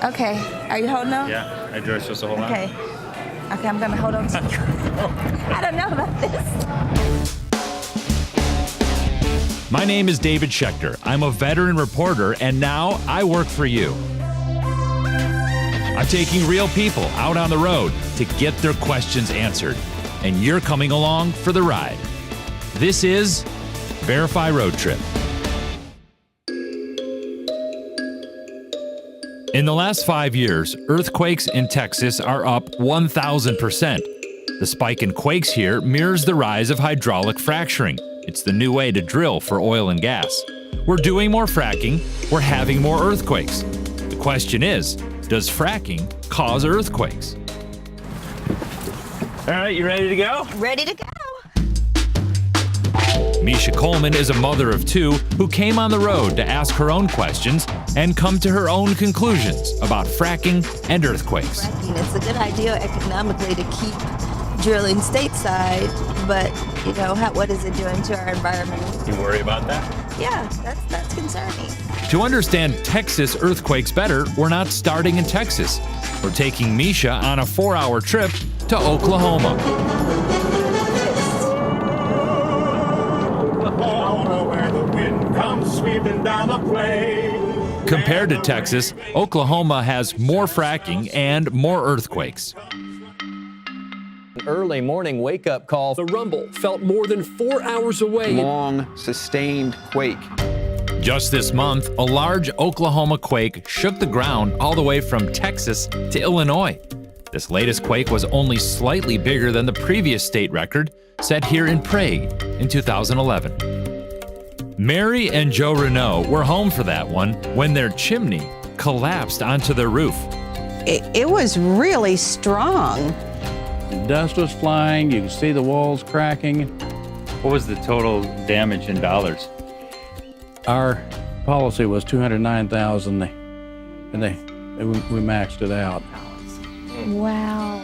Okay. Are you holding on? Yeah, I just supposed to hold on. Okay. Okay, I'm gonna hold on to you. I don't know about this. My name is David Schechter. I'm a veteran reporter, and now I work for you. I'm taking real people out on the road to get their questions answered, and you're coming along for the ride. This is Verify Road Trip. In the last 5 years, earthquakes in Texas are up 1,000%. The spike in quakes here mirrors the rise of hydraulic fracturing. It's the new way to drill for oil and gas. We're doing more fracking, we're having more earthquakes. The question is, does fracking cause earthquakes? All right, you ready to go? Ready to go. Meisha Coleman is a mother of two who came on the road to ask her own questions and come to her own conclusions about fracking and earthquakes. Fracking, it's a good idea economically to keep drilling stateside, but you know, what is it doing to our environment? You worry about that? Yeah, that's concerning. To understand Texas earthquakes better, we're not starting in Texas. We're taking Meisha on a 4-hour trip to Oklahoma. Compared to Texas, Oklahoma has more fracking and more earthquakes. Early morning wake-up call. The rumble felt more than 4 hours away. Long, sustained quake. Just this month, a large Oklahoma quake shook the ground all the way from Texas to Illinois. This latest quake was only slightly bigger than the previous state record, set here in Prague in 2011. Mary and Joe Renault were home for that one when their chimney collapsed onto their roof. It was really strong. The dust was flying, you could see the walls cracking. What was the total damage in dollars? Our policy was $209,000, and we maxed it out. Wow.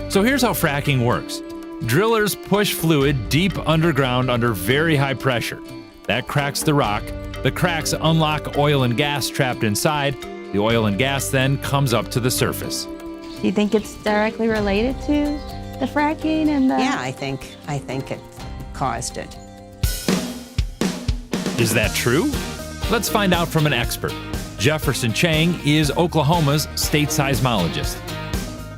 So here's how fracking works. Drillers push fluid deep underground under very high pressure. That cracks the rock. The cracks unlock oil and gas trapped inside. The oil and gas then comes up to the surface. Do you think it's directly related to the fracking and the... Yeah, I think it caused it. Is that true? Let's find out from an expert. Jefferson Chang is Oklahoma's state seismologist.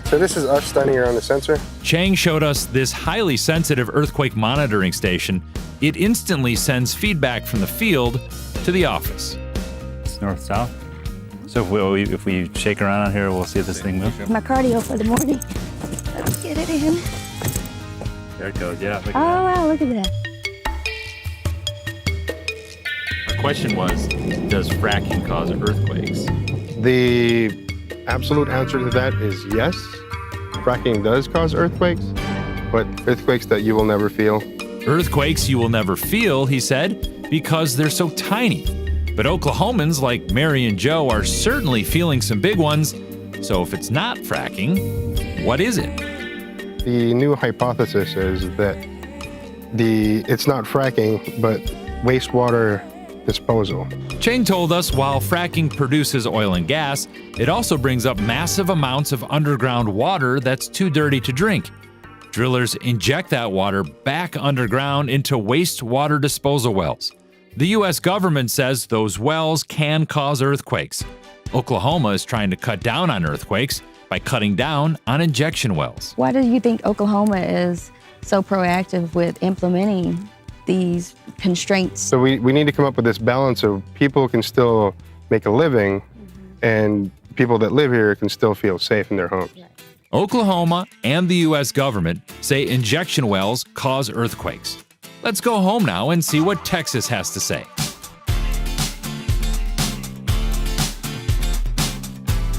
So this is us standing here on the sensor. Chang showed us this highly sensitive earthquake monitoring station. It instantly sends feedback from the field to the office. It's north-south. So if we shake around on here, we'll see if this thing moves. My cardio for the morning. Let's get it in. There it goes, yeah. Look at Oh, wow, look at that. that. Our question was, does fracking cause earthquakes? The absolute answer to that is yes. Fracking does cause earthquakes, but earthquakes that you will never feel. Earthquakes you will never feel, he said, because they're so tiny. But Oklahomans like Mary and Joe are certainly feeling some big ones. So if it's not fracking, what is it? The new hypothesis is that it's not fracking, but wastewater disposal. Chang told us while fracking produces oil and gas, it also brings up massive amounts of underground water that's too dirty to drink. Drillers inject that water back underground into wastewater disposal wells. The U.S. government says those wells can cause earthquakes. Oklahoma is trying to cut down on earthquakes by cutting down on injection wells. Why do you think Oklahoma is so proactive with implementing these constraints? So we need to come up with this balance of people can still make a living and people that live here can still feel safe in their homes. Oklahoma and the U.S. government say injection wells cause earthquakes. Let's go home now and see what Texas has to say.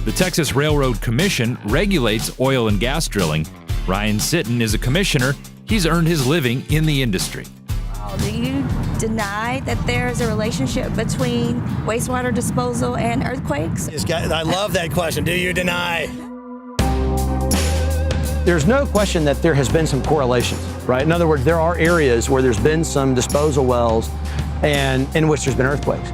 The Texas Railroad Commission regulates oil and gas drilling. Ryan Sitton is a commissioner. He's earned his living in the industry. Do you deny that there is a relationship between wastewater disposal and earthquakes? I love that question. Do you deny? There's no question that there has been some correlations, right? In other words, there are areas where there's been some disposal wells and in which there's been earthquakes.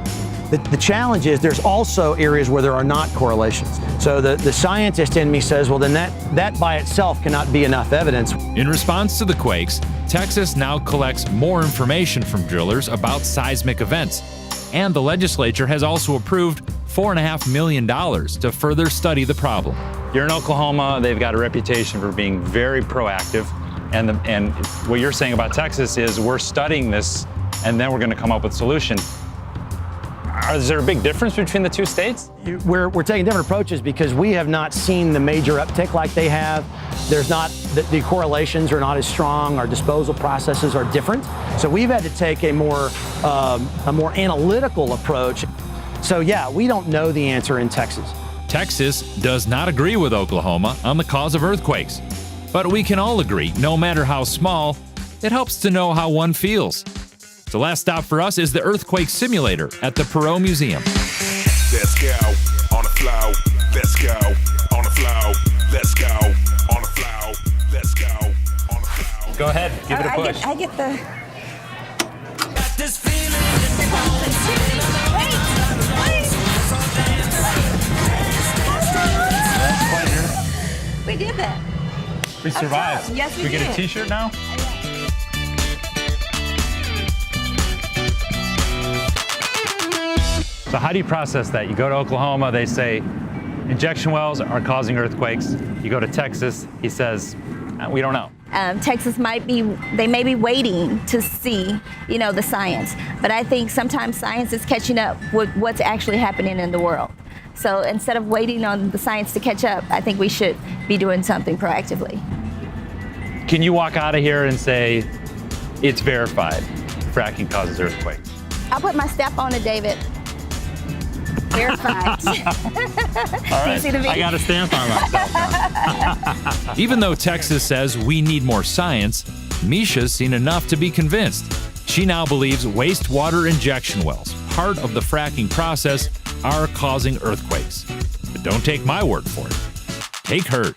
The challenge is there's also areas where there are not correlations. So the scientist in me says, well, then that by itself cannot be enough evidence. In response to the quakes, Texas now collects more information from drillers about seismic events. And the legislature has also approved $4.5 million to further study the problem. You're in Oklahoma. They've got a reputation for being very proactive. And what you're saying about Texas is we're studying this, and then we're going to come up with a solution. Is there a big difference between the two states? We're taking different approaches because we have not seen the major uptick like they have. There's not, the correlations are not as strong. Our disposal processes are different. So we've had to take a more analytical approach. So yeah, we don't know the answer in Texas. Texas does not agree with Oklahoma on the cause of earthquakes. But we can all agree, no matter how small, it helps to know how one feels. The last stop for us is the earthquake simulator at the Perot Museum. Let's go on the flow. Let's go on the flow. Let's go on the flow. Let's go on the flow. Go ahead, give it a push. I get the. We did that. We survived. Yes, we get did. a T-shirt now? So how do you process that? You go to Oklahoma, they say injection wells are causing earthquakes. You go to Texas, he says, we don't know. Texas may be waiting to see, the science. But I think sometimes science is catching up with what's actually happening in the world. So instead of waiting on the science to catch up, I think we should be doing something proactively. Can you walk out of here and say, it's verified, fracking causes earthquakes? I'll put my stamp on it, David. Verified. All right, Easy to be. I got a stamp on myself. Even though Texas says we need more science, Meisha's seen enough to be convinced. She now believes wastewater injection wells, part of the fracking process, are causing earthquakes. But don't take my word for it. Take hers.